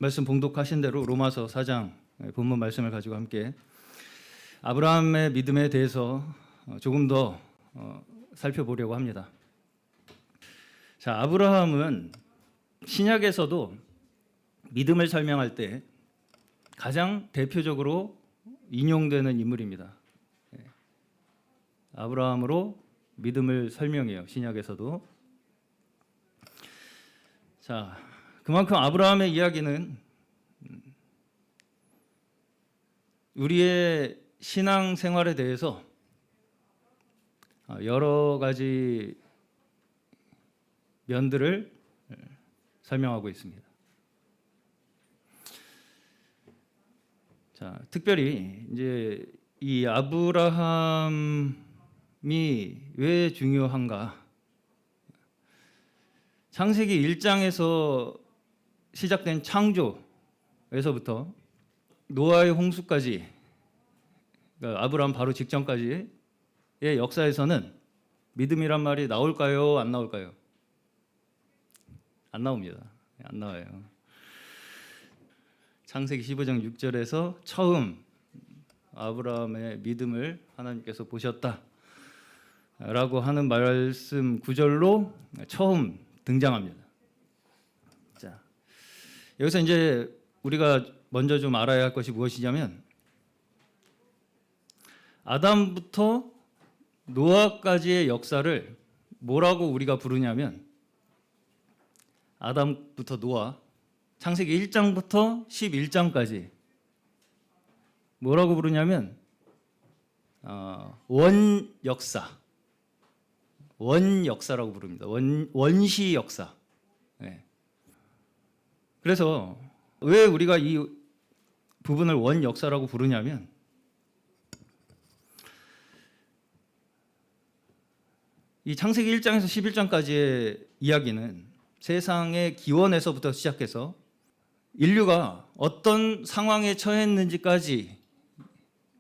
말씀 봉독하신 대로 로마서 4장 본문 말씀을 가지고 함께 아브라함의 믿음에 대해서 조금 더 살펴보려고 합니다. 자, 아브라함은 신약에서도 믿음을 설명할 때 가장 대표적으로 인용되는 인물입니다. 아브라함으로 믿음을 설명해요. 신약에서도. 자, 그만큼 아브라함의 이야기는 우리의 신앙 생활에 대해서 여러 가지 면들을 설명하고 있습니다. 자, 특별히 이제 이 아브라함이 왜 중요한가? 창세기 1장에서 시작된 창조에서부터 노아의 홍수까지, 그러니까 아브라함 바로 직전까지의 역사에서는 믿음이란 말이 나올까요? 안 나올까요? 안 나옵니다. 안 나와요. 창세기 15장 6절에서 처음 아브라함의 믿음을 하나님께서 보셨다라고 하는 말씀 구절로 처음 등장합니다. 자, 여기서 이제 우리가 먼저 좀 알아야 할 것이 무엇이냐면 아담부터 노아까지의 역사를 뭐라고 우리가 부르냐면 아담부터 노아, 창세기 1장부터 11장까지 뭐라고 부르냐면 원역사라고 부릅니다. 원시 역사. 네. 그래서 왜 우리가 이 부분을 원역사라고 부르냐면 이 창세기 1장에서 11장까지의 이야기는 세상의 기원에서부터 시작해서 인류가 어떤 상황에 처했는지까지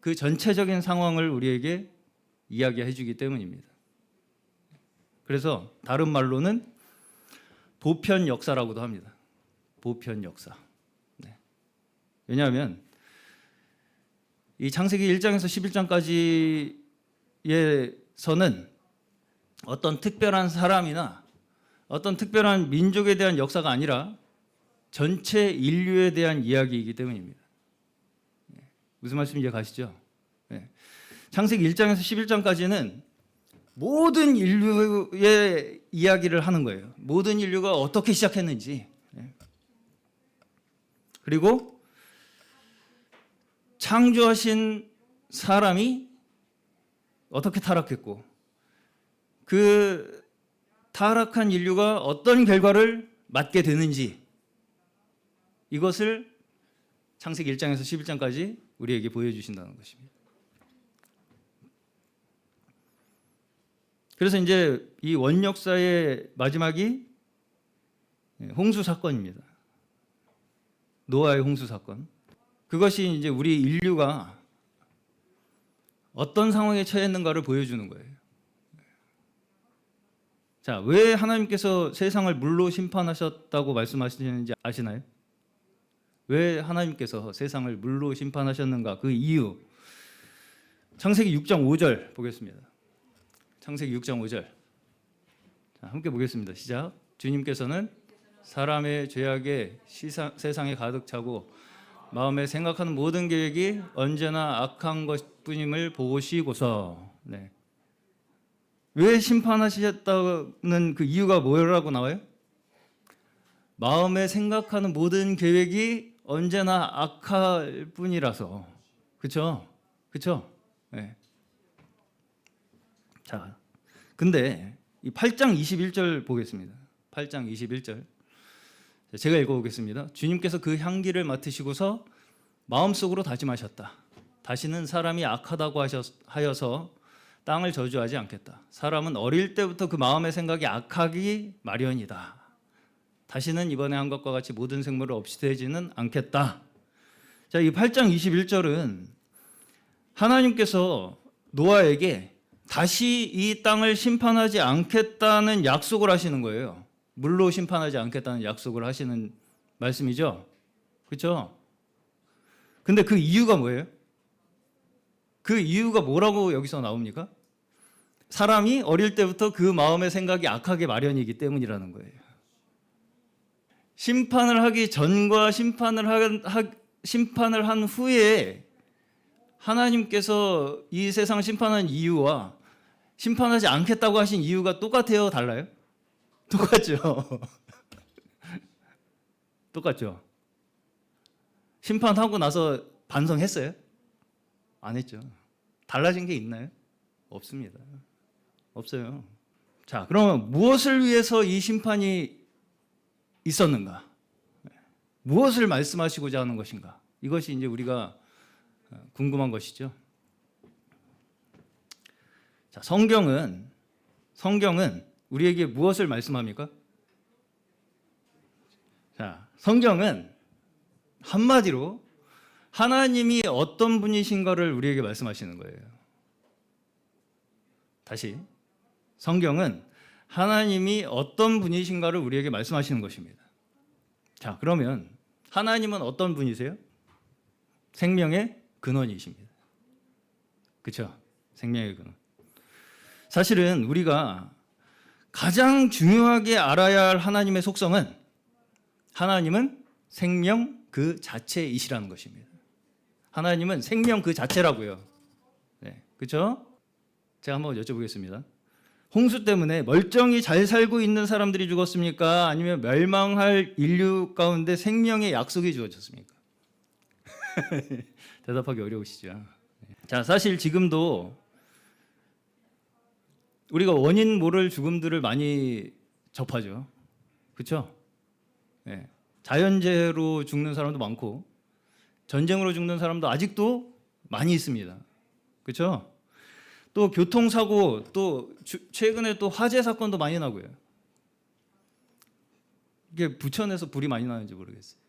그 전체적인 상황을 우리에게 이야기해 주기 때문입니다. 그래서 다른 말로는 보편 역사라고도 합니다. 보편 역사. 네. 왜냐하면 이 창세기 1장에서 11장까지에서는 어떤 특별한 사람이나 어떤 특별한 민족에 대한 역사가 아니라 전체 인류에 대한 이야기이기 때문입니다. 무슨 말씀인지 이해 가시죠? 네. 창세기 1장에서 11장까지는 모든 인류의 이야기를 하는 거예요. 모든 인류가 어떻게 시작했는지. 네. 그리고 창조하신 사람이 어떻게 타락했고 그 타락한 인류가 어떤 결과를 맞게 되는지 이것을 창세기 1장에서 11장까지 우리에게 보여주신다는 것입니다. 그래서 이제 이 원역사의 마지막이 홍수 사건입니다. 노아의 홍수 사건. 그것이 이제 우리 인류가 어떤 상황에 처했는가를 보여주는 거예요. 자, 왜 하나님께서 세상을 물로 심판하셨다고 말씀하시는지 아시나요? 왜 하나님께서 세상을 물로 심판하셨는가? 그 이유. 창세기 6장 5절 보겠습니다. 창세기 6장 5절. 자, 함께 보겠습니다. 시작. 주님께서는 사람의 죄악에 세상에 가득 차고 마음에 생각하는 모든 계획이 언제나 악한 것뿐임을 보시고서. 네. 왜 심판하셨다는 그 이유가 뭐라고 나와요? 마음에 생각하는 모든 계획이 언제나 악할 뿐이라서. 그렇죠? 그렇죠? 네. 자, 근데 이 8장 21절 보겠습니다. 8장 21절. 제가 읽어보겠습니다. 주님께서 그 향기를 맡으시고서 마음속으로 다짐하셨다. 다시는 사람이 악하다고 하여서 땅을 저주하지 않겠다. 사람은 어릴 때부터 그 마음의 생각이 악하기 마련이다. 다시는 이번에 한 것과 같이 모든 생물을 없애지는 않겠다. 자, 이 8장 21절은 하나님께서 노아에게 다시 이 땅을 심판하지 않겠다는 약속을 하시는 거예요. 물로 심판하지 않겠다는 약속을 하시는 말씀이죠. 그렇죠? 근데 그 이유가 뭐예요? 그 이유가 뭐라고 여기서 나옵니까? 사람이 어릴 때부터 그 마음의 생각이 악하게 마련이기 때문이라는 거예요. 심판을 하기 전과 심판을 한 후에 하나님께서 이 세상을 심판한 이유와 심판하지 않겠다고 하신 이유가 똑같아요? 달라요? 똑같죠. 똑같죠. 심판하고 나서 반성했어요? 안 했죠. 달라진 게 있나요? 없습니다. 없어요. 자, 그러면 무엇을 위해서 이 심판이 있었는가? 무엇을 말씀하시고자 하는 것인가? 이것이 이제 우리가 궁금한 것이죠. 자, 성경은 우리에게 무엇을 말씀합니까? 자, 성경은 한마디로 하나님이 어떤 분이신가를 우리에게 말씀하시는 거예요. 다시, 성경은 하나님이 어떤 분이신가를 우리에게 말씀하시는 것입니다. 자, 그러면 하나님은 어떤 분이세요? 생명의 근원이십니다. 그렇죠? 생명의 근원. 사실은 우리가 가장 중요하게 알아야 할 하나님의 속성은 하나님은 생명 그 자체이시라는 것입니다. 하나님은 생명 그 자체라고요. 네, 그렇죠? 제가 한번 여쭤보겠습니다. 홍수 때문에 멀쩡히 잘 살고 있는 사람들이 죽었습니까? 아니면 멸망할 인류 가운데 생명의 약속이 주어졌습니까? 대답하기 어려우시죠? 자, 사실 지금도 우리가 원인 모를 죽음들을 많이 접하죠. 그렇죠? 네. 자연재해로 죽는 사람도 많고 전쟁으로 죽는 사람도 아직도 많이 있습니다. 그렇죠? 또 교통사고, 또 최근에 또 화재 사건도 많이 나고요. 이게 부천에서 불이 많이 나는지 모르겠어요.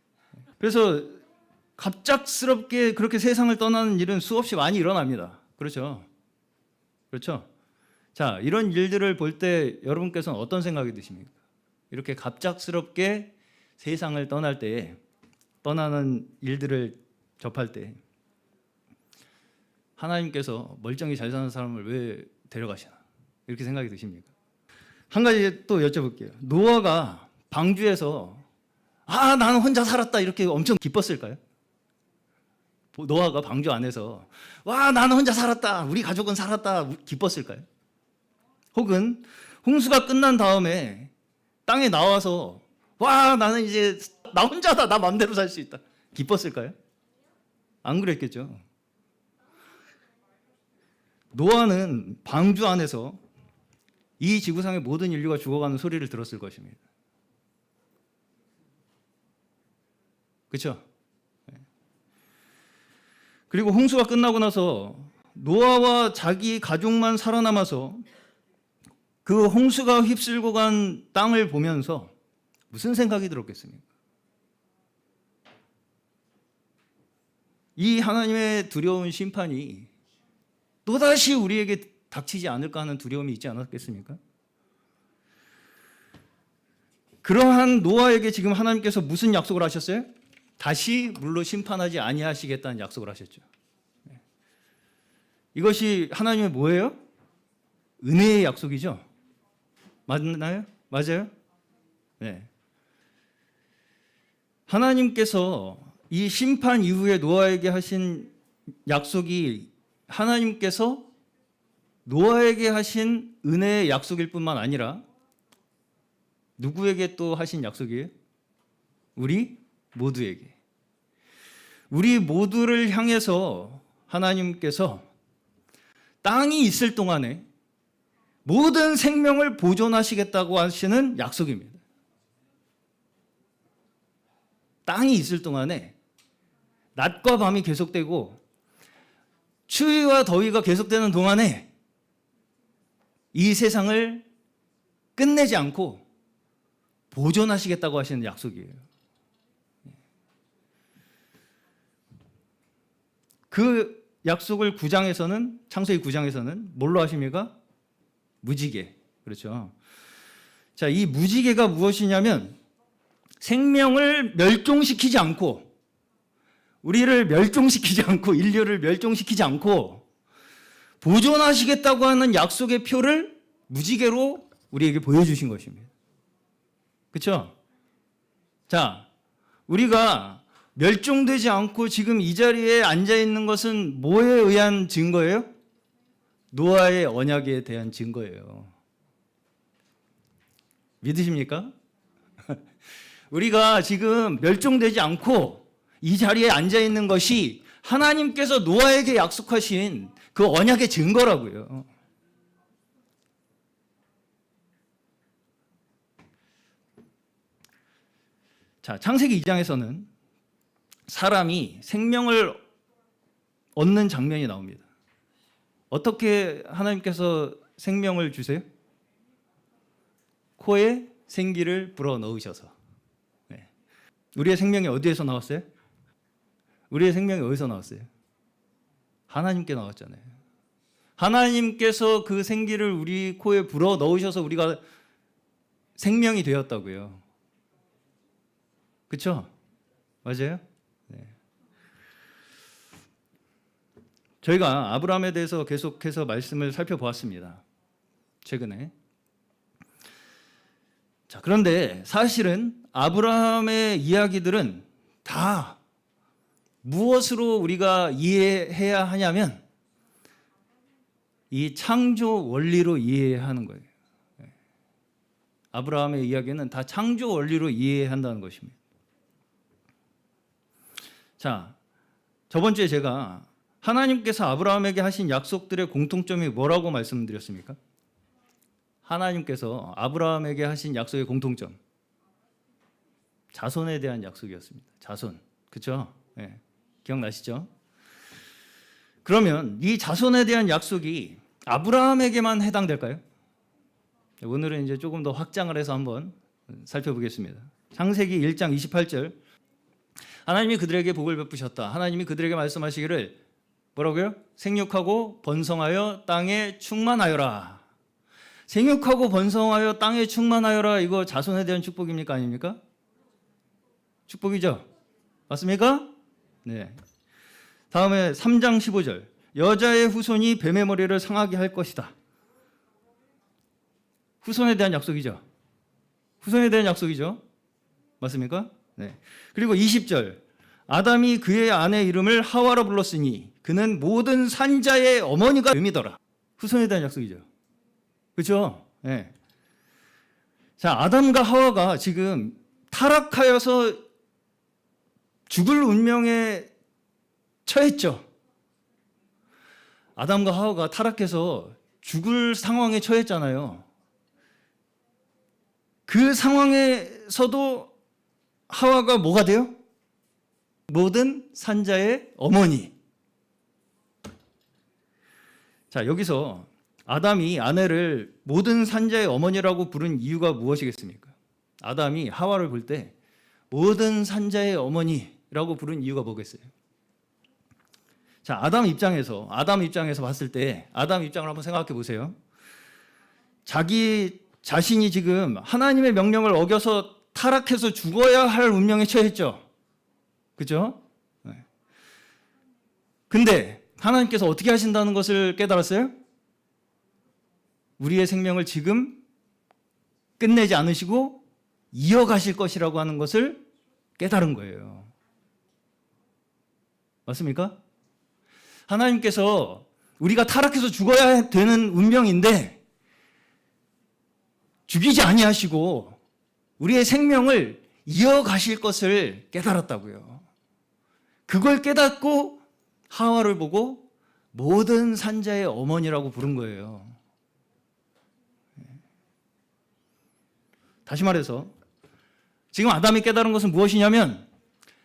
그래서 갑작스럽게 그렇게 세상을 떠나는 일은 수없이 많이 일어납니다. 그렇죠? 그렇죠? 자, 이런 일들을 볼 때 여러분께서는 어떤 생각이 드십니까? 이렇게 갑작스럽게 세상을 떠날 때, 떠나는 일들을 접할 때 하나님께서 멀쩡히 잘 사는 사람을 왜 데려가시나? 이렇게 생각이 드십니까? 한 가지 또 여쭤볼게요. 노아가 방주에서 나는 혼자 살았다 이렇게 엄청 기뻤을까요? 노아가 방주 안에서 나는 혼자 살았다, 우리 가족은 살았다 기뻤을까요? 혹은 홍수가 끝난 다음에 땅에 나와서 나는 이제 나 혼자다, 나 마음대로 살 수 있다 기뻤을까요? 안 그랬겠죠. 노아는 방주 안에서 이 지구상의 모든 인류가 죽어가는 소리를 들었을 것입니다. 그렇죠? 그리고 홍수가 끝나고 나서 노아와 자기 가족만 살아남아서 그 홍수가 휩쓸고 간 땅을 보면서 무슨 생각이 들었겠습니까? 이 하나님의 두려운 심판이 또다시 우리에게 닥치지 않을까 하는 두려움이 있지 않았겠습니까? 그러한 노아에게 지금 하나님께서 무슨 약속을 하셨어요? 다시 물로 심판하지 아니하시겠다는 약속을 하셨죠. 이것이 하나님의 뭐예요? 은혜의 약속이죠. 맞나요? 맞아요? 네. 하나님께서 이 심판 이후에 노아에게 하신 약속이 하나님께서 노아에게 하신 은혜의 약속일 뿐만 아니라 누구에게 또 하신 약속이에요? 우리 모두에게. 우리 모두를 향해서 하나님께서 땅이 있을 동안에 모든 생명을 보존하시겠다고 하시는 약속입니다. 땅이 있을 동안에 낮과 밤이 계속되고 추위와 더위가 계속되는 동안에 이 세상을 끝내지 않고 보존하시겠다고 하시는 약속이에요. 그 약속을 창세기 9장에서는 뭘로 하십니까? 무지개. 그렇죠. 자, 이 무지개가 무엇이냐면 생명을 멸종시키지 않고 우리를 멸종시키지 않고 인류를 멸종시키지 않고 보존하시겠다고 하는 약속의 표를 무지개로 우리에게 보여주신 것입니다. 그렇죠? 자, 우리가 멸종되지 않고 지금 이 자리에 앉아 있는 것은 뭐에 의한 증거예요? 노아의 언약에 대한 증거예요. 믿으십니까? 우리가 지금 멸종되지 않고 이 자리에 앉아 있는 것이 하나님께서 노아에게 약속하신 그 언약의 증거라고요. 자, 창세기 2장에서는 사람이 생명을 얻는 장면이 나옵니다. 어떻게 하나님께서 생명을 주세요? 코에 생기를 불어 넣으셔서. 네. 우리의 생명이 어디에서 나왔어요? 우리의 생명이 어디서 나왔어요? 하나님께 나왔잖아요. 하나님께서 그 생기를 우리 코에 불어 넣으셔서 우리가 생명이 되었다고요. 그렇죠? 맞아요? 네. 저희가 아브라함에 대해서 계속해서 말씀을 살펴보았습니다. 최근에. 자, 그런데 사실은 아브라함의 이야기들은 다 무엇으로 우리가 이해해야 하냐면 이 창조 원리로 이해해야 하는 거예요. 아브라함의 이야기는 다 창조 원리로 이해해야 한다는 것입니다. 자, 저번 주에 제가 하나님께서 아브라함에게 하신 약속들의 공통점이 뭐라고 말씀드렸습니까? 하나님께서 아브라함에게 하신 약속의 공통점, 자손에 대한 약속이었습니다. 자손, 그렇죠? 네. 기억나시죠? 그러면 이 자손에 대한 약속이 아브라함에게만 해당될까요? 오늘은 이제 조금 더 확장을 해서 한번 살펴보겠습니다. 창세기 1장 28절, 하나님이 그들에게 복을 베푸셨다. 하나님이 그들에게 말씀하시기를 뭐라고요? 생육하고 번성하여 땅에 충만하여라. 생육하고 번성하여 땅에 충만하여라. 이거 자손에 대한 축복입니까? 아닙니까? 축복이죠? 맞습니까? 네. 다음에 3장 15절. 여자의 후손이 뱀의 머리를 상하게 할 것이다. 후손에 대한 약속이죠. 후손에 대한 약속이죠. 맞습니까? 네. 그리고 20절. 아담이 그의 아내 이름을 하와라 불렀으니 그는 모든 산자의 어머니가 됨이더라. 후손에 대한 약속이죠. 그렇죠? 네. 자, 아담과 하와가 지금 타락하여서 죽을 운명에 처했죠. 아담과 하와가 타락해서 죽을 상황에 처했잖아요. 그 상황에서도 하와가 뭐가 돼요? 모든 산자의 어머니. 자, 여기서 아담이 아내를 모든 산자의 어머니라고 부른 이유가 무엇이겠습니까? 아담이 하와를 볼 때 모든 산자의 어머니라고 부른 이유가 뭐겠어요? 자, 아담 입장에서 봤을 때 아담 입장을 한번 생각해 보세요. 자기 자신이 지금 하나님의 명령을 어겨서 타락해서 죽어야 할 운명에 처했죠. 그죠? 네. 근데 하나님께서 어떻게 하신다는 것을 깨달았어요? 우리의 생명을 지금 끝내지 않으시고 이어가실 것이라고 하는 것을 깨달은 거예요. 맞습니까? 하나님께서 우리가 타락해서 죽어야 되는 운명인데 죽이지 아니하시고 우리의 생명을 이어가실 것을 깨달았다고요. 그걸 깨닫고 하와를 보고 모든 산자의 어머니라고 부른 거예요. 다시 말해서 지금 아담이 깨달은 것은 무엇이냐면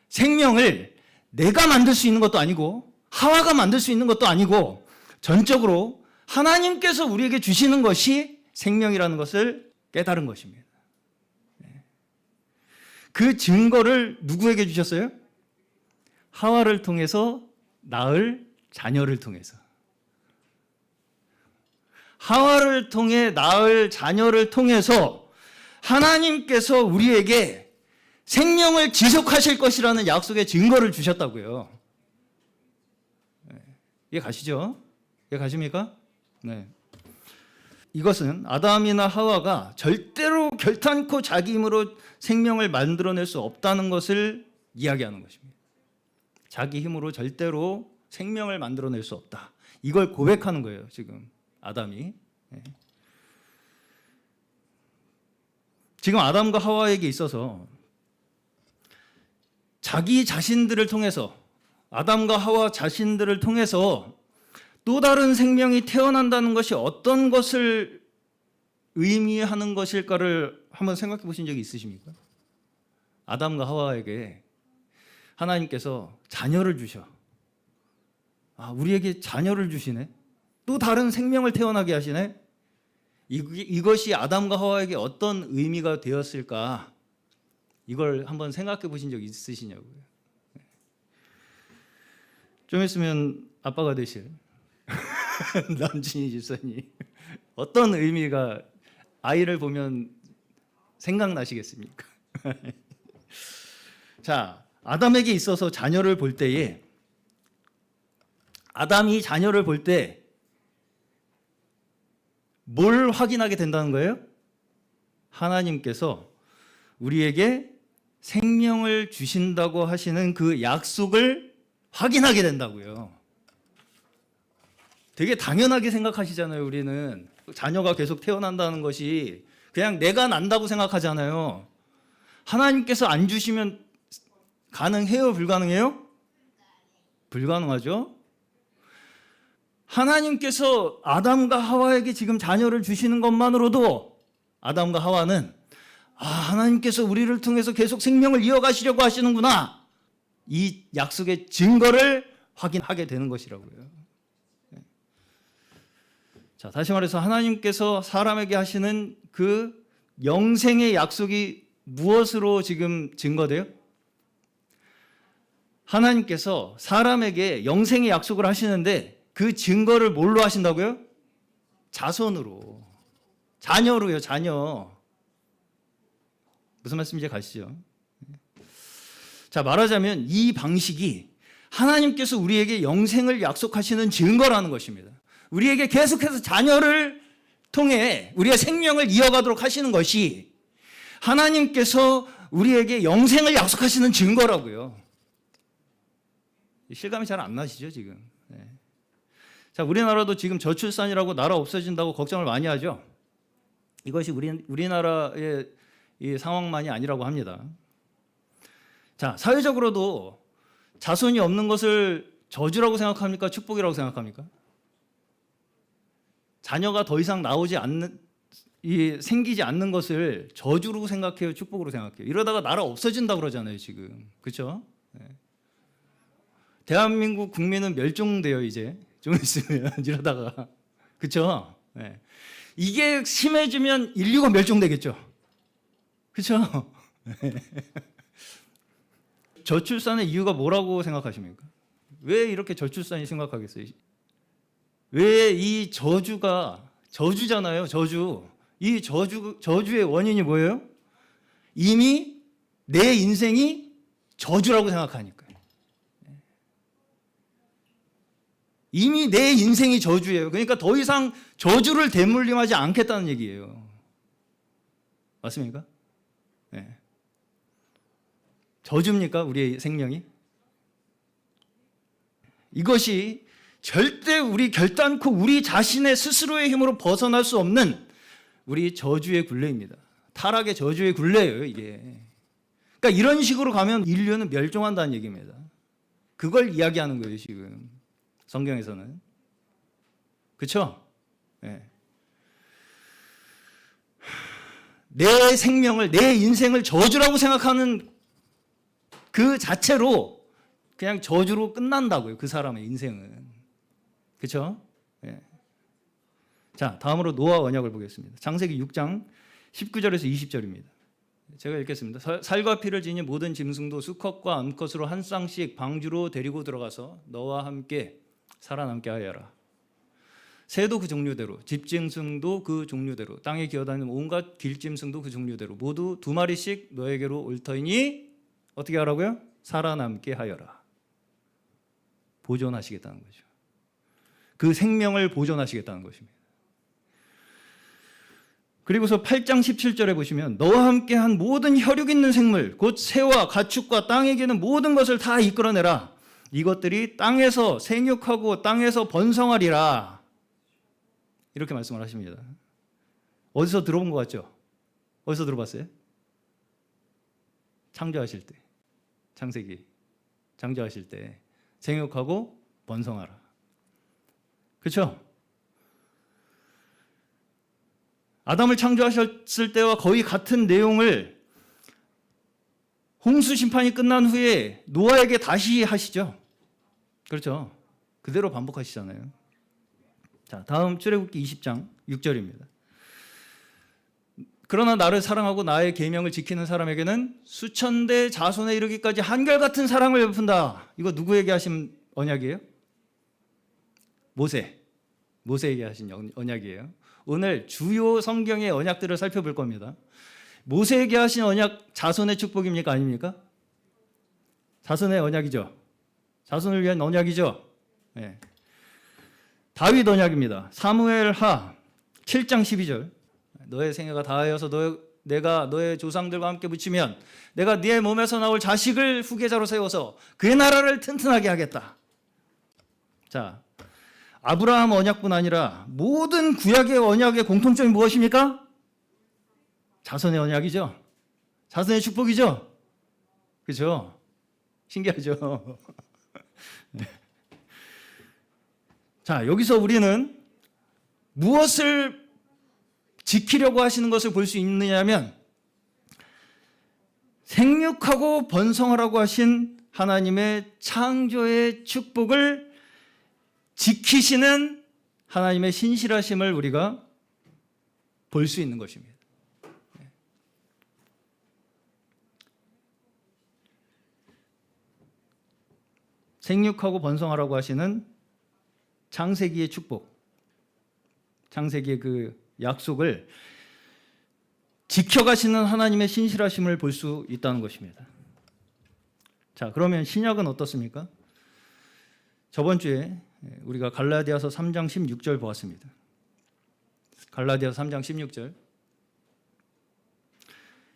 생명을 내가 만들 수 있는 것도 아니고 하와가 만들 수 있는 것도 아니고 전적으로 하나님께서 우리에게 주시는 것이 생명이라는 것을 깨달은 것입니다. 그 증거를 누구에게 주셨어요? 하와를 통해서 낳을 자녀를 통해서. 하와를 통해 낳을 자녀를 통해서 하나님께서 우리에게 생명을 지속하실 것이라는 약속의 증거를 주셨다고요. 이해 가시죠? 이해 가십니까? 네. 이것은 아담이나 하와가 절대로 결탄코 자기 힘으로 생명을 만들어낼 수 없다는 것을 이야기하는 것입니다. 자기 힘으로 절대로 생명을 만들어낼 수 없다. 이걸 고백하는 거예요, 지금 아담이. 지금 아담과 하와에게 있어서 자기 자신들을 통해서, 아담과 하와 자신들을 통해서 또 다른 생명이 태어난다는 것이 어떤 것을 의미하는 것일까를 한번 생각해 보신 적이 있으십니까? 아담과 하와에게 하나님께서 자녀를 주셔. 우리에게 자녀를 주시네. 또 다른 생명을 태어나게 하시네. 이것이 아담과 하와에게 어떤 의미가 되었을까? 이걸 한번 생각해 보신 적 있으시냐고요. 좀 있으면 아빠가 되실 남진희 집사님, 어떤 의미가 아이를 보면 생각나시겠습니까? 자, 아담에게 있어서 자녀를 볼 때에, 아담이 자녀를 볼 때 뭘 확인하게 된다는 거예요? 하나님께서 우리에게 생명을 주신다고 하시는 그 약속을 확인하게 된다고요. 되게 당연하게 생각하시잖아요. 우리는 자녀가 계속 태어난다는 것이 그냥 내가 난다고 생각하잖아요. 하나님께서 안 주시면 가능해요? 불가능해요? 불가능하죠. 하나님께서 아담과 하와에게 지금 자녀를 주시는 것만으로도 아담과 하와는 하나님께서 우리를 통해서 계속 생명을 이어가시려고 하시는구나, 이 약속의 증거를 확인하게 되는 것이라고요. 자, 다시 말해서 하나님께서 사람에게 하시는 그 영생의 약속이 무엇으로 지금 증거돼요? 하나님께서 사람에게 영생의 약속을 하시는데 그 증거를 뭘로 하신다고요? 자손으로, 자녀로요. 자녀. 무슨 말씀인지 가시죠? 자, 말하자면 이 방식이 하나님께서 우리에게 영생을 약속하시는 증거라는 것입니다. 우리에게 계속해서 자녀를 통해 우리의 생명을 이어가도록 하시는 것이 하나님께서 우리에게 영생을 약속하시는 증거라고요. 실감이 잘 안 나시죠, 지금? 네. 자, 우리나라도 지금 저출산이라고 나라 없어진다고 걱정을 많이 하죠. 이것이 우리나라의 이 상황만이 아니라고 합니다. 자, 사회적으로도 자손이 없는 것을 저주라고 생각합니까? 축복이라고 생각합니까? 자녀가 더 이상 생기지 않는 것을 저주로 생각해요? 축복으로 생각해요? 이러다가 나라 없어진다고 그러잖아요, 지금. 그렇죠? 네. 대한민국 국민은 멸종돼요, 이제. 좀 있으면 이러다가. 그렇죠? 네. 이게 심해지면 인류가 멸종되겠죠. 그렇죠? 저출산의 이유가 뭐라고 생각하십니까? 왜 이렇게 저출산이 심각하겠어요? 왜 이 저주잖아요, 저주. 이 저주의 원인이 뭐예요? 이미 내 인생이 저주라고 생각하니까요. 이미 내 인생이 저주예요. 그러니까 더 이상 저주를 대물림하지 않겠다는 얘기예요. 맞습니까? 네. 저주입니까? 우리의 생명이? 이것이 절대 우리 결단코 우리 자신의 스스로의 힘으로 벗어날 수 없는 우리 저주의 굴레입니다. 타락의 저주의 굴레예요, 이게. 그러니까 이런 식으로 가면 인류는 멸종한다는 얘기입니다. 그걸 이야기하는 거예요, 지금. 성경에서는. 그렇죠? 네. 내 생명을, 내 인생을 저주라고 생각하는 그 자체로 그냥 저주로 끝난다고요, 그 사람의 인생은. 그렇죠? 네. 자, 다음으로 노아 언약을 보겠습니다. 창세기 6장 19절에서 20절입니다. 제가 읽겠습니다. 살과 피를 지닌 모든 짐승도 수컷과 암컷으로 한 쌍씩 방주로 데리고 들어가서 너와 함께 살아남게 하여라. 새도 그 종류대로, 집짐승도 그 종류대로, 땅에 기어다니는 온갖 길짐승도 그 종류대로 모두 2마리씩 너에게로 올 터이니 어떻게 하라고요? 살아남게 하여라. 보존하시겠다는 거죠. 그 생명을 보존하시겠다는 것입니다. 그리고서 8장 17절에 보시면 너와 함께한 모든 혈육 있는 생물 곧 새와 가축과 땅에 기는 모든 것을 다 이끌어내라. 이것들이 땅에서 생육하고 땅에서 번성하리라. 이렇게 말씀을 하십니다. 어디서 들어본 것 같죠? 어디서 들어봤어요? 창조하실 때, 창세기 창조하실 때 생육하고 번성하라. 그렇죠? 아담을 창조하셨을 때와 거의 같은 내용을 홍수 심판이 끝난 후에 노아에게 다시 하시죠. 그렇죠? 그대로 반복하시잖아요. 자, 다음 출애굽기 20장 6절입니다. 그러나 나를 사랑하고 나의 계명을 지키는 사람에게는 수천대 자손에 이르기까지 한결같은 사랑을 베푼다. 이거 누구에게 하신 언약이에요? 모세에게 하신 언약이에요. 오늘 주요 성경의 언약들을 살펴볼 겁니다. 모세에게 하신 언약 자손의 축복입니까? 아닙니까? 자손의 언약이죠. 자손을 위한 언약이죠. 네. 다윗 언약입니다. 사무엘하 7장 12절. 너의 생애가 다하여서 내가 너의 조상들과 함께 붙이면 내가 네 몸에서 나올 자식을 후계자로 세워서 그의 나라를 튼튼하게 하겠다. 자, 아브라함 언약뿐 아니라 모든 구약의 언약의 공통점이 무엇입니까? 자손의 언약이죠. 자손의 축복이죠. 그렇죠? 신기하죠. 네. 자, 여기서 우리는 무엇을 지키려고 하시는 것을 볼 수 있느냐면 생육하고 번성하라고 하신 하나님의 창조의 축복을 지키시는 하나님의 신실하심을 우리가 볼 수 있는 것입니다. 생육하고 번성하라고 하시는 창세기의 축복, 창세기의 그 약속을 지켜가시는 하나님의 신실하심을 볼 수 있다는 것입니다. 자, 그러면 신약은 어떻습니까? 저번 주에 우리가 갈라디아서 3장 16절 보았습니다. 갈라디아서 3장 16절.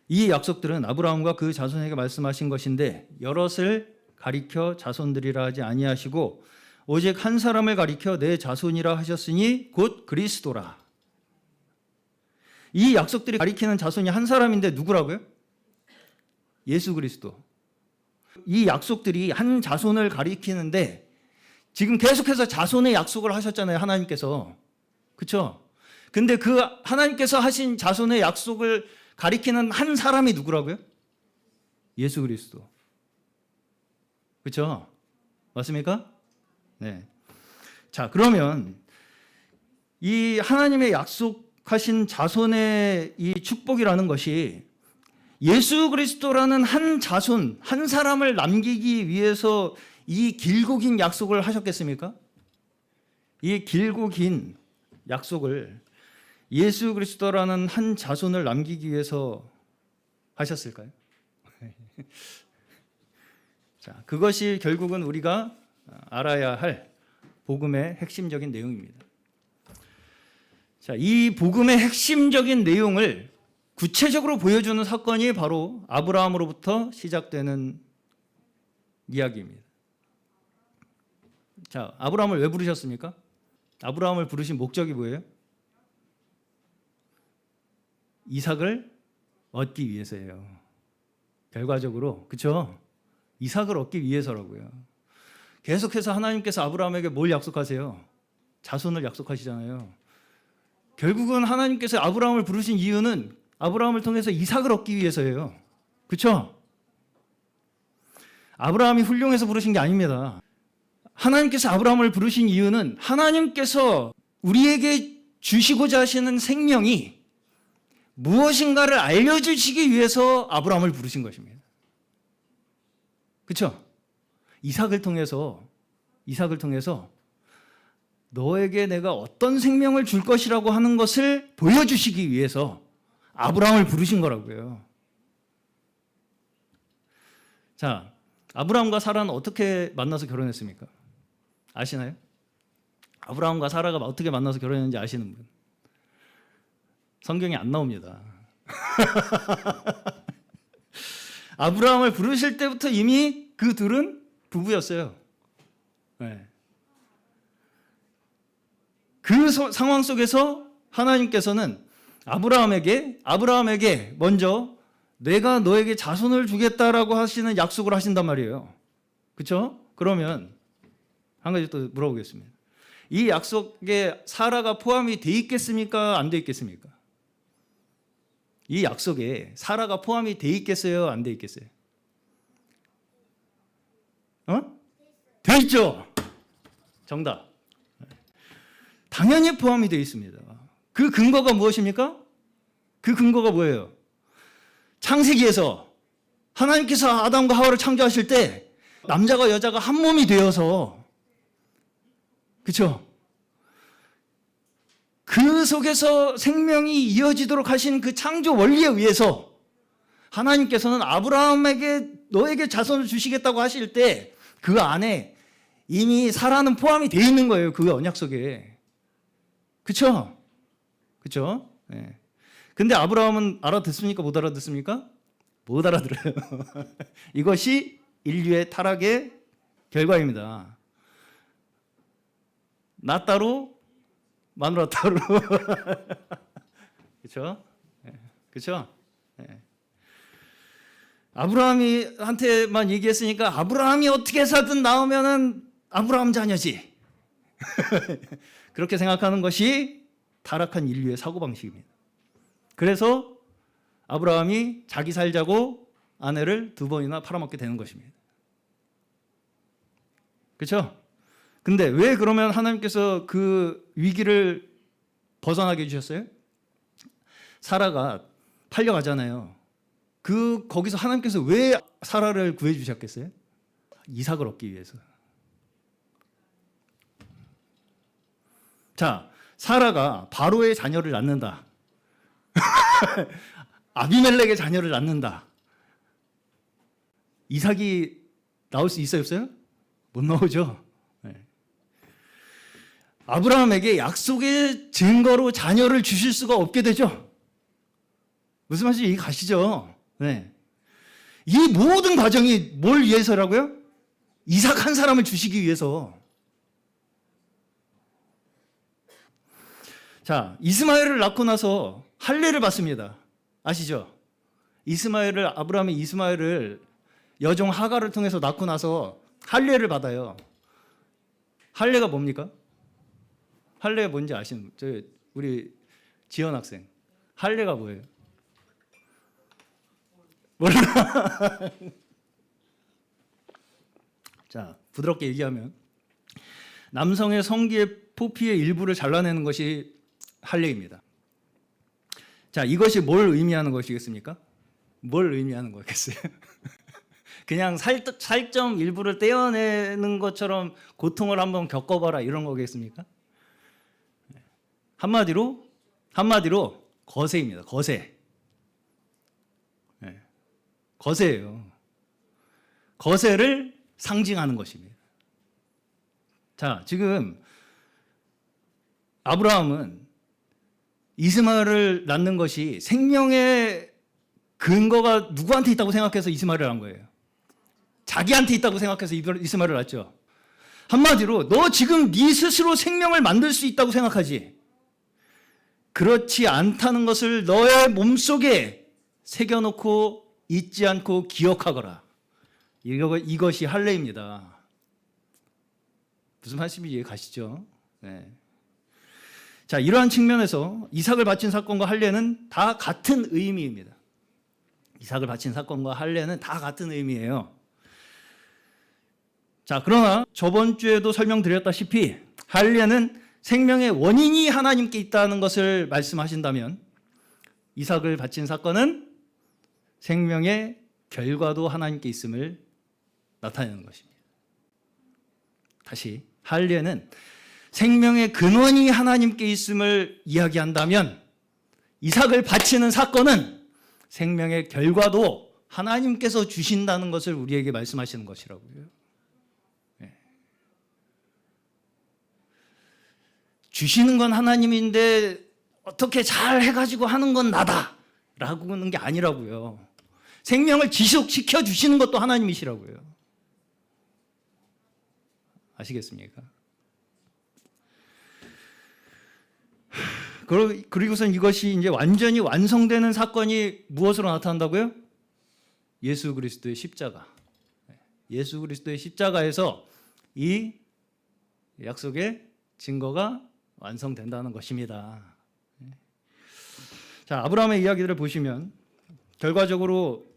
이 약속들은 아브라함과 그 자손에게 말씀하신 것인데 여럿을 가리켜 자손들이라 하지 아니하시고 오직 한 사람을 가리켜 내 자손이라 하셨으니 곧 그리스도라. 이 약속들이 가리키는 자손이 한 사람인데 누구라고요? 예수 그리스도. 이 약속들이 한 자손을 가리키는데 지금 계속해서 자손의 약속을 하셨잖아요, 하나님께서. 그렇죠? 근데 그 하나님께서 하신 자손의 약속을 가리키는 한 사람이 누구라고요? 예수 그리스도. 그렇죠? 맞습니까? 네. 자, 그러면 이 하나님의 약속하신 자손의 이 축복이라는 것이 예수 그리스도라는 한 자손, 한 사람을 남기기 위해서 이 길고 긴 약속을 하셨겠습니까? 이 길고 긴 약속을 예수 그리스도라는 한 자손을 남기기 위해서 하셨을까요? 자, 그것이 결국은 우리가 알아야 할 복음의 핵심적인 내용입니다. 자, 이 복음의 핵심적인 내용을 구체적으로 보여주는 사건이 바로 아브라함으로부터 시작되는 이야기입니다. 자, 아브라함을 왜 부르셨습니까? 아브라함을 부르신 목적이 뭐예요? 이삭을 얻기 위해서예요. 결과적으로, 그렇죠? 이삭을 얻기 위해서라고요. 계속해서 하나님께서 아브라함에게 뭘 약속하세요? 자손을 약속하시잖아요. 결국은 하나님께서 아브라함을 부르신 이유는 아브라함을 통해서 이삭을 얻기 위해서예요. 그렇죠? 아브라함이 훌륭해서 부르신 게 아닙니다. 하나님께서 아브라함을 부르신 이유는 하나님께서 우리에게 주시고자 하시는 생명이 무엇인가를 알려주시기 위해서 아브라함을 부르신 것입니다. 그렇죠? 이삭을 통해서 너에게 내가 어떤 생명을 줄 것이라고 하는 것을 보여주시기 위해서 아브라함을 부르신 거라고요. 자, 아브라함과 사라는 어떻게 만나서 결혼했습니까? 아시나요? 아브라함과 사라가 어떻게 만나서 결혼했는지 아시는 분? 성경에 안 나옵니다. 아브라함을 부르실 때부터 이미 그 둘은 부부였어요. 네. 그 상황 속에서 하나님께서는 아브라함에게 먼저 내가 너에게 자손을 주겠다라고 하시는 약속을 하신단 말이에요. 그렇죠? 그러면 한 가지 또 물어보겠습니다. 이 약속에 사라가 포함이 돼 있겠습니까? 안 돼 있겠습니까? 이 약속에 사라가 포함이 돼 있겠어요? 안 돼 있겠어요? 돼 있죠. 정답. 당연히 포함이 되어 있습니다. 그 근거가 무엇입니까? 그 근거가 뭐예요? 창세기에서 하나님께서 아담과 하와를 창조하실 때 남자가 여자가 한 몸이 되어서, 그렇죠? 그 속에서 생명이 이어지도록 하신 그 창조 원리에 의해서 하나님께서는 아브라함에게 너에게 자손을 주시겠다고 하실 때 그 안에 이미 사라는 포함이 되어 있는 거예요. 그 언약 속에. 그렇죠? 그렇죠? 네. 근데 아브라함은 알아듣습니까? 못 알아듣습니까? 못 알아들어요. 이것이 인류의 타락의 결과입니다. 나 따로 마누라 따로. 그렇죠? 네. 그렇죠? 네. 아브라함한테만 얘기했으니까 아브라함이 어떻게 해서든 나오면은 아브라함 자녀지. 그렇게 생각하는 것이 타락한 인류의 사고방식입니다. 그래서 아브라함이 자기 살자고 아내를 2번이나 팔아먹게 되는 것입니다. 그렇죠? 근데 왜 그러면 하나님께서 그 위기를 벗어나게 해주셨어요? 사라가 팔려가잖아요. 거기서 하나님께서 왜 사라를 구해주셨겠어요? 이삭을 얻기 위해서. 자, 사라가 바로의 자녀를 낳는다. 아비멜렉의 자녀를 낳는다. 이삭이 나올 수 있어요, 없어요? 못 나오죠. 네. 아브라함에게 약속의 증거로 자녀를 주실 수가 없게 되죠. 무슨 말인지 이해 가시죠? 네. 이 모든 과정이 뭘 위해서라고요? 이삭 한 사람을 주시기 위해서. 자, 이스마엘을 낳고 나서 할례를 받습니다. 아시죠? 아브라함이 이스마엘을 여종 하가를 통해서 낳고 나서 할례를 받아요. 할례가 뭡니까? 할례가 뭔지 아시는 분? 우리 지연 학생. 할례가 뭐예요? 몰라. 자, 부드럽게 얘기하면 남성의 성기의 포피의 일부를 잘라내는 것이 할례입니다. 자, 이것이 뭘 의미하는 것이겠습니까? 뭘 의미하는 거겠어요? 그냥 살점 일부를 떼어내는 것처럼 고통을 한번 겪어봐라 이런 거겠습니까? 한마디로 거세입니다. 거세. 네. 거세예요. 거세를 상징하는 것입니다. 자, 지금 아브라함은 이스마엘을 낳는 것이 생명의 근거가 누구한테 있다고 생각해서 이스마엘을 낳은 거예요. 자기한테 있다고 생각해서 이스마엘을 낳죠. 한마디로 너 지금 네 스스로 생명을 만들 수 있다고 생각하지. 그렇지 않다는 것을 너의 몸속에 새겨놓고 잊지 않고 기억하거라. 이것이 할례입니다. 무슨 말씀인지 이해 가시죠? 네. 자, 이러한 측면에서 이삭을 바친 사건과 할례는 다 같은 의미입니다. 이삭을 바친 사건과 할례는 다 같은 의미예요. 자, 그러나 저번 주에도 설명드렸다시피 할례는 생명의 원인이 하나님께 있다는 것을 말씀하신다면 이삭을 바친 사건은 생명의 결과도 하나님께 있음을 나타내는 것입니다. 다시, 할례는 생명의 근원이 하나님께 있음을 이야기한다면 이삭을 바치는 사건은 생명의 결과도 하나님께서 주신다는 것을 우리에게 말씀하시는 것이라고요. 네. 주시는 건 하나님인데 어떻게 잘 해가지고 하는 건 나다라고 하는 게 아니라고요. 생명을 지속시켜 주시는 것도 하나님이시라고요. 아시겠습니까? 그리고선 이것이 이제 완전히 완성되는 사건이 무엇으로 나타난다고요? 예수 그리스도의 십자가. 예수 그리스도의 십자가에서 이 약속의 증거가 완성된다는 것입니다. 자, 아브라함의 이야기들을 보시면 결과적으로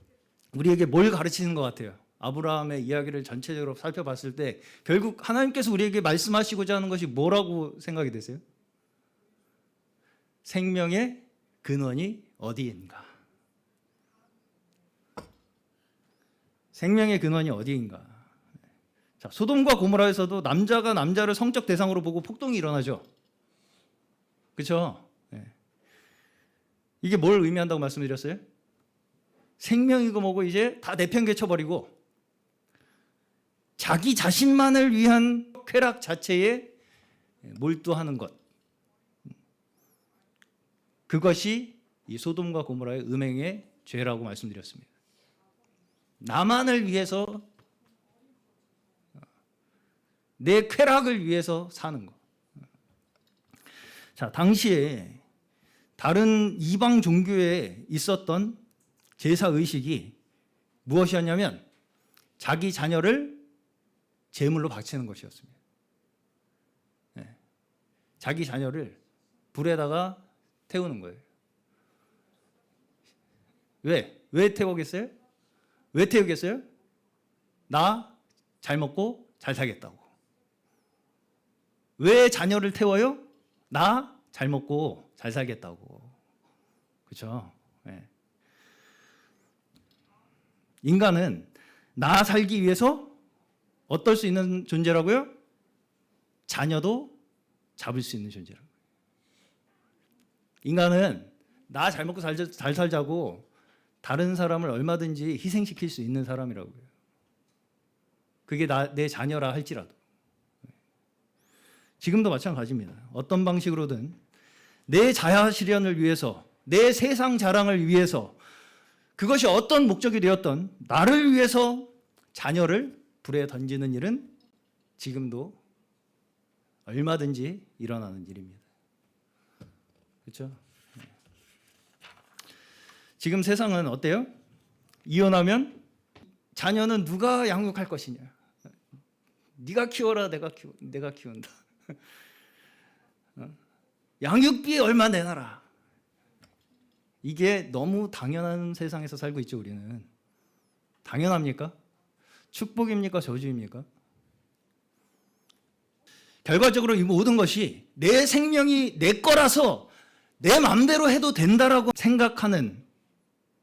우리에게 뭘 가르치는 것 같아요? 아브라함의 이야기를 전체적으로 살펴봤을 때 결국 하나님께서 우리에게 말씀하시고자 하는 것이 뭐라고 생각이 되세요? 생명의 근원이 어디인가? 생명의 근원이 어디인가? 자, 소돔과 고모라에서도 남자가 남자를 성적 대상으로 보고 폭동이 일어나죠. 그렇죠? 네. 이게 뭘 의미한다고 말씀드렸어요? 생명이고 뭐고 이제 다 내팽개쳐버리고 자기 자신만을 위한 쾌락 자체에 몰두하는 것. 그것이 이 소돔과 고모라의 음행의 죄라고 말씀드렸습니다. 나만을 위해서, 내 쾌락을 위해서 사는 것. 자, 당시에 다른 이방 종교에 있었던 제사 의식이 무엇이었냐면 자기 자녀를 제물로 바치는 것이었습니다. 네. 자기 자녀를 불에다가 태우는 거예요. 왜 태우겠어요? 왜 태우겠어요? 나 잘 먹고 잘 살겠다고. 왜 자녀를 태워요? 나 잘 먹고 잘 살겠다고. 그렇죠? 네. 인간은 나 살기 위해서 어떨 수 있는 존재라고요? 자녀도 잡을 수 있는 존재라고요. 인간은 나 잘 먹고 잘 살자고 다른 사람을 얼마든지 희생시킬 수 있는 사람이라고요. 그게 내 자녀라 할지라도. 지금도 마찬가지입니다. 어떤 방식으로든 내 자아 실현을 위해서, 내 세상 자랑을 위해서, 그것이 어떤 목적이 되었던 나를 위해서 자녀를 불에 던지는 일은 지금도 얼마든지 일어나는 일입니다. 그렇죠? 지금 세상은 어때요? 이혼하면 자녀는 누가 양육할 것이냐? 네가 키워라, 내가 키운다. 양육비 얼마 내놔라. 이게 너무 당연한 세상에서 살고 있죠, 우리는. 당연합니까? 축복입니까? 저주입니까? 결과적으로 이 모든 것이 내 생명이 내 거라서 내 마음대로 해도 된다라고 생각하는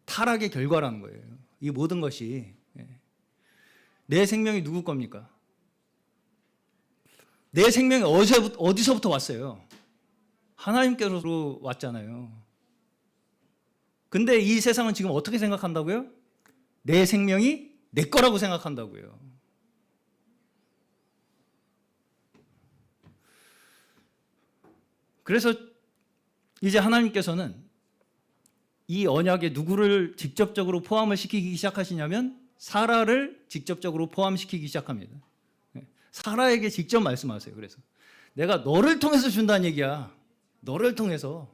타락의 결과라는 거예요. 이 모든 것이. 내 생명이 누구 겁니까? 내 생명이 어디서부터 왔어요? 하나님께로 왔잖아요. 근데 이 세상은 지금 어떻게 생각한다고요? 내 생명이 내 거라고 생각한다고요. 그래서 이제 하나님께서는 이 언약에 누구를 직접적으로 포함을 시키기 시작하시냐면 사라를 직접적으로 포함시키기 시작합니다. 사라에게 직접 말씀하세요. 그래서 내가 너를 통해서 준다는 얘기야. 너를 통해서.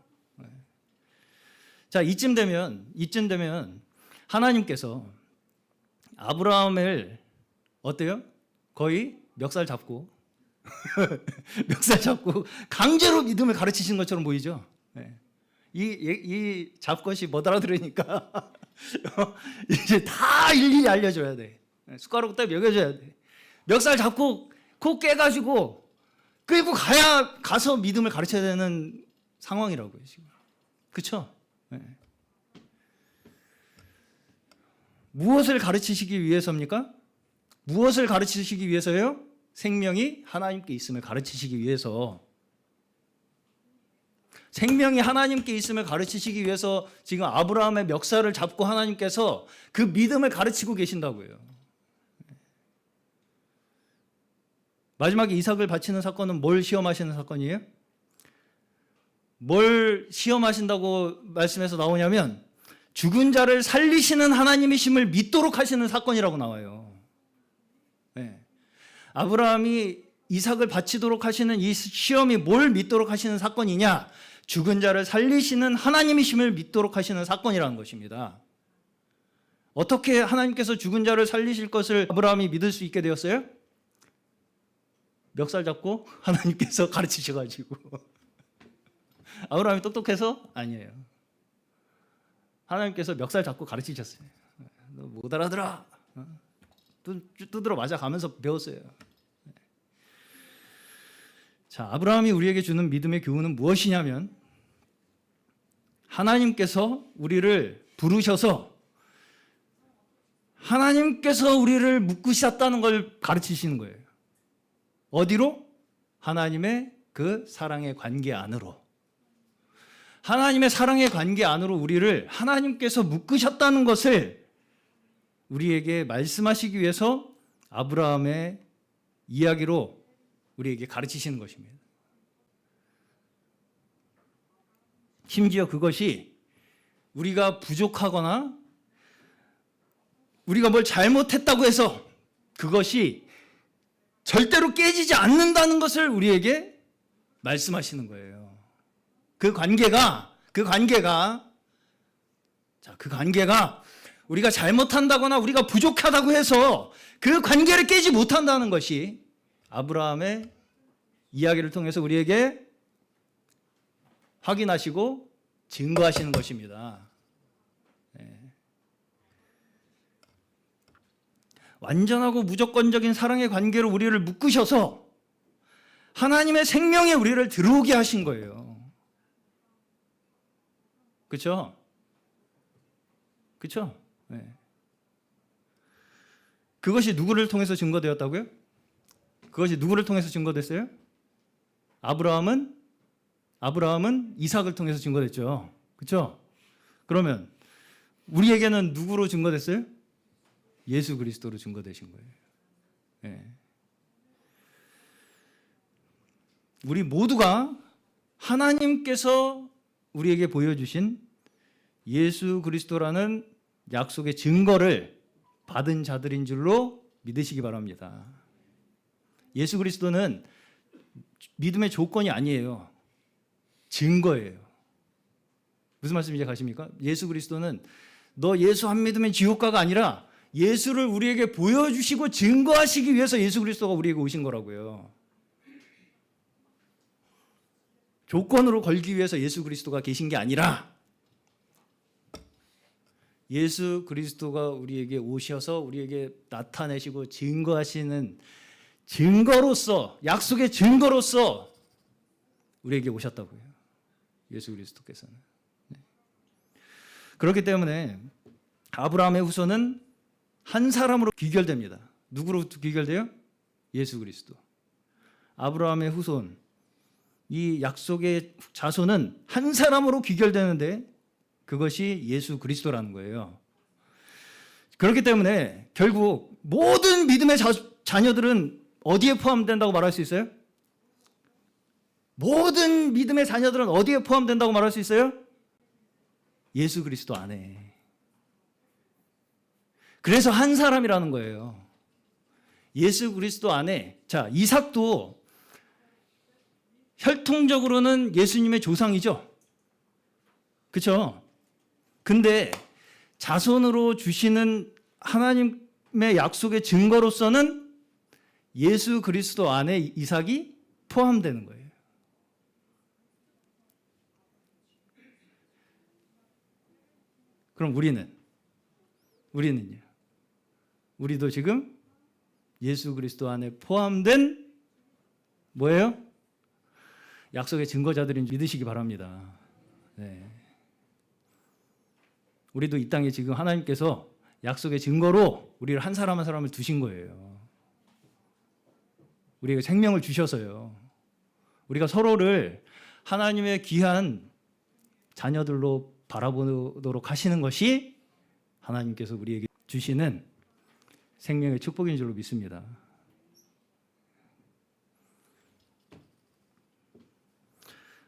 자, 이쯤 되면 하나님께서 아브라함을 어때요? 거의 멱살 잡고 강제로 믿음을 가르치신 것처럼 보이죠? 이 잡것이 못 알아들으니까 이제 다 일일이 알려줘야 돼. 숟가락 딱 먹여줘야 돼. 멱살 잡고 코 깨가지고 끌고 가서 믿음을 가르쳐야 되는 상황이라고요, 지금. 그렇죠? 네. 무엇을 가르치시기 위해서입니까? 무엇을 가르치시기 위해서요? 생명이 하나님께 있음을 가르치시기 위해서, 생명이 하나님께 있음을 가르치시기 위해서 지금 아브라함의 멱살을 잡고 하나님께서 그 믿음을 가르치고 계신다고요. 마지막에 이삭을 바치는 사건은 뭘 시험하시는 사건이에요? 뭘 시험하신다고 말씀에서 나오냐면 죽은 자를 살리시는 하나님이심을 믿도록 하시는 사건이라고 나와요. 네. 아브라함이 이삭을 바치도록 하시는 이 시험이 뭘 믿도록 하시는 사건이냐? 죽은 자를 살리시는 하나님이심을 믿도록 하시는 사건이라는 것입니다. 어떻게 하나님께서 죽은 자를 살리실 것을 아브라함이 믿을 수 있게 되었어요? 멱살 잡고 하나님께서 가르치셔가지고. 아브라함이 똑똑해서? 아니에요. 하나님께서 멱살 잡고 가르치셨어요. 너 못 알아들어. 두드러 맞아가면서 배웠어요. 자, 아브라함이 우리에게 주는 믿음의 교훈은 무엇이냐면 하나님께서 우리를 부르셔서 하나님께서 우리를 묶으셨다는 걸 가르치시는 거예요. 어디로? 하나님의 그 사랑의 관계 안으로. 하나님의 사랑의 관계 안으로 우리를 하나님께서 묶으셨다는 것을 우리에게 말씀하시기 위해서 아브라함의 이야기로 우리에게 가르치시는 것입니다. 심지어 그것이 우리가 부족하거나 우리가 뭘 잘못했다고 해서 그것이 절대로 깨지지 않는다는 것을 우리에게 말씀하시는 거예요. 그 관계가 우리가 잘못한다거나 우리가 부족하다고 해서 그 관계를 깨지 못한다는 것이 아브라함의 이야기를 통해서 우리에게 확인하시고 증거하시는 것입니다. 완전하고 무조건적인 사랑의 관계로 우리를 묶으셔서 하나님의 생명에 우리를 들어오게 하신 거예요. 그렇죠? 그렇죠? 네. 그것이 누구를 통해서 증거되었다고요? 그것이 누구를 통해서 증거됐어요? 아브라함은 이삭을 통해서 증거됐죠. 그렇죠? 그러면 우리에게는 누구로 증거됐어요? 예수 그리스도로 증거되신 거예요. 네. 우리 모두가 하나님께서 우리에게 보여주신 예수 그리스도라는 약속의 증거를 받은 자들인 줄로 믿으시기 바랍니다. 예수 그리스도는 믿음의 조건이 아니에요. 증거예요. 무슨 말씀인지 가십니까? 예수 그리스도는 너 예수 안 믿으면 지옥 가가 아니라 예수를 우리에게 보여주시고 증거하시기 위해서 예수 그리스도가 우리에게 오신 거라고요. 조건으로 걸기 위해서 예수 그리스도가 계신 게 아니라 예수 그리스도가 우리에게 오셔서 우리에게 나타내시고 증거하시는 증거로서, 약속의 증거로서 우리에게 오셨다고요. 예수 그리스도께서는. 그렇기 때문에 아브라함의 후손은 한 사람으로 귀결됩니다. 누구로 귀결돼요? 예수 그리스도. 아브라함의 후손, 이 약속의 자손은 한 사람으로 귀결되는데 그것이 예수 그리스도라는 거예요. 그렇기 때문에 결국 모든 믿음의 자녀들은 어디에 포함된다고 말할 수 있어요? 모든 믿음의 자녀들은 어디에 포함된다고 말할 수 있어요? 예수 그리스도 안에. 그래서 한 사람이라는 거예요. 예수 그리스도 안에. 자, 이삭도 혈통적으로는 예수님의 조상이죠. 그렇죠? 근데 자손으로 주시는 하나님의 약속의 증거로서는 예수 그리스도 안에 이삭이 포함되는 거예요. 그럼 우리는요? 우리도 지금 예수 그리스도 안에 포함된 뭐예요? 약속의 증거자들인 줄 믿으시기 바랍니다. 네. 우리도 이 땅에 지금 하나님께서 약속의 증거로 우리를 한 사람 한 사람을 두신 거예요. 우리에게 생명을 주셔서요. 우리가 서로를 하나님의 귀한 자녀들로 바라보도록 하시는 것이 하나님께서 우리에게 주시는 생명의 축복인 줄로 믿습니다.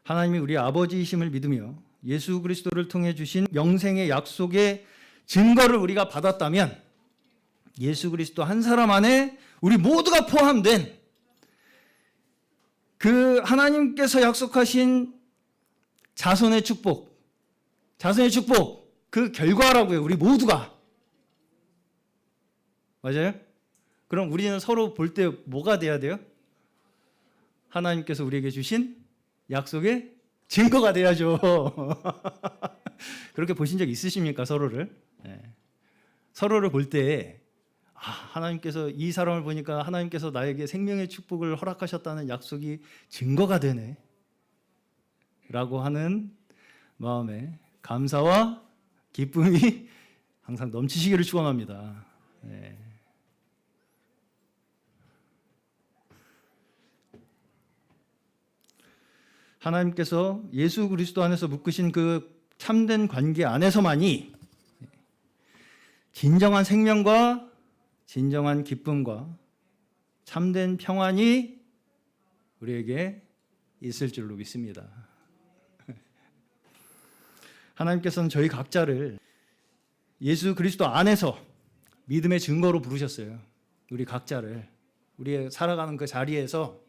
하나님이 우리 아버지이심을 믿으며 예수 그리스도를 통해 주신 영생의 약속의 증거를 우리가 받았다면 예수 그리스도 한 사람 안에 우리 모두가 포함된 그 하나님께서 약속하신 자손의 축복 그 결과라고요. 우리 모두가. 맞아요? 그럼 우리는 서로 볼 때 뭐가 돼야 돼요? 하나님께서 우리에게 주신 약속의 증거가 돼야죠. 그렇게 보신 적 있으십니까? 서로를? 네. 서로를 볼 때 하나님께서 이 사람을 보니까 하나님께서 나에게 생명의 축복을 허락하셨다는 약속이 증거가 되네 라고 하는 마음에 감사와 기쁨이 항상 넘치시기를 축원합니다. 네. 하나님께서 예수 그리스도 안에서 묶으신 그 참된 관계 안에서만이 진정한 생명과 진정한 기쁨과 참된 평안이 우리에게 있을 줄로 믿습니다. 하나님께서는 저희 각자를 예수 그리스도 안에서 믿음의 증거로 부르셨어요. 우리 각자를 우리의 살아가는 그 자리에서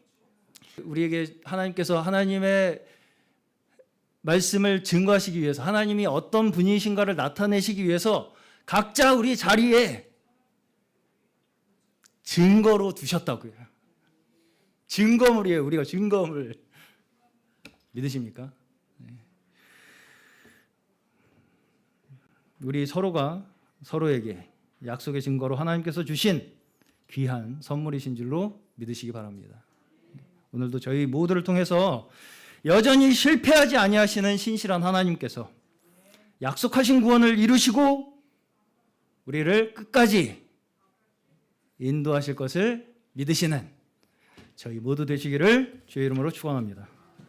우리에게 하나님께서 하나님의 말씀을 증거하시기 위해서 하나님이 어떤 분이신가를 나타내시기 위해서 각자 우리 자리에 증거로 두셨다고요. 증거물이에요. 우리가 증거물. 믿으십니까? 네. 우리 서로가 서로에게 약속의 증거로 하나님께서 주신 귀한 선물이신 줄로 믿으시기 바랍니다. 오늘도 저희 모두를 통해서 여전히 실패하지 아니하시는 신실한 하나님께서 약속하신 구원을 이루시고 우리를 끝까지 인도하실 것을 믿으시는 저희 모두 되시기를 주의 이름으로 축원합니다.